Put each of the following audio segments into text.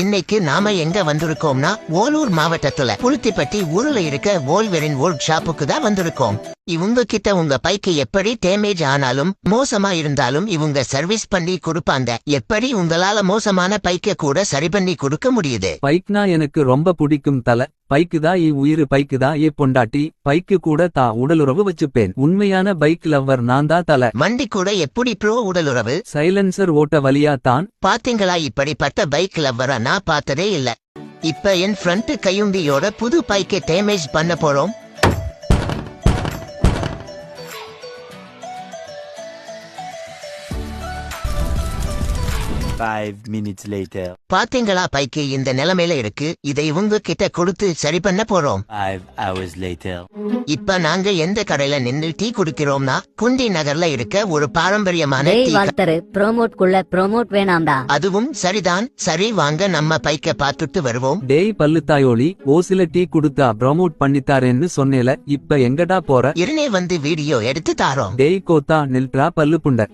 இன்னைக்கு நாம எங்க வந்திருக்கோம்னா ஓலூர் மாவட்டத்துல புளுத்திப்பட்டி ஊர்ல இருக்க வோல்வெரின் ஒர்க் ஷாப்புக்கு தான் வந்திருக்கோம். இவங்க கிட்ட உங்க பைக்கு எப்படி டேமேஜ் ஆனாலும் மோசமா இருந்தாலும் இவங்க சர்வீஸ் பண்ணி கொடுப்பாங்க. எப்படி உங்களால மோசமான பைக்க கூட சரி பண்ணி கொடுக்க முடியுது. பைக்னா எனக்கு ரொம்ப பிடிக்கும் தல. பைக்குதா உயிரு, பைக்குதா பொண்டாட்டி, பைக்கு கூட தா உடலுறவு வச்சுப்பேன். உண்மையான பைக் லவ்வர் நான் தான் தல. வண்டி கூட எப்படி ப்ரோ உடலுறவு? சைலன்சர் ஓட்ட வழியா தான். பாத்தீங்களா, இப்படிப்பட்ட பைக் லவ்வரா நான் பார்த்ததே இல்ல. இப்ப என் ஃப்ரண்ட் கையுண்டியோட புது பைக்கை டேமேஜ் பண்ண போறோம். பாத்தீங்களா, பைக்கு இந்த நிலைமையில இருக்கு. இதை இவங்க கிட்ட கொடுத்து சரி பண்ண போறோம். இப்ப நாங்க எந்த கடையில நின்று டீ குடிக்கிறோம்னா குண்டி நகர்ல இருக்க ஒரு பாரம்பரியமான ப்ரோமோட் வேணாம்டா. அதுவும் சரிதான். சரி, வாங்க நம்ம பைக்க பாத்துட்டு வருவோம். டேய் பல்லுத்தாயோலி, ஓசில டீ குடுத்தா ப்ரோமோட் பண்ணித்தாரேன்னு சொன்னேல, இப்ப எங்கடா போற? இருநே வந்து வீடியோ எடுத்து தாரோம். டேய் கோத்தா நில்றா பல்லு புண்ட.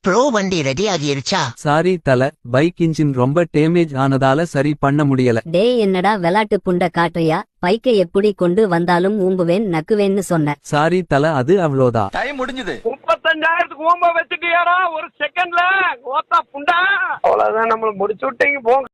ப்ரோ வண்டி ரெடி ஆகிருச்சா? சாரி தல, பைக் இன்ஜின் ரொம்ப டேமேஜ் ஆனதால சரி பண்ண முடியல. டேய் என்னடா வெளாட்டு புண்ட காட்டுறியா? பைக்கை எப்படி கொண்டு வந்தாலும் ஊம்புவேன் நக்குவேன்னு சொன்ன. சாரி தல, அது அவ்வளோதான். டைம் முடிஞ்சது. 35,000க்கு ஊம்ப வச்சுட்டியாடா ஒரு செகண்ட்ல. ஓத்தா புண்டா. அவ்வளவுதான், நம்மள முடிச்சு விட்டீங்க போங்க.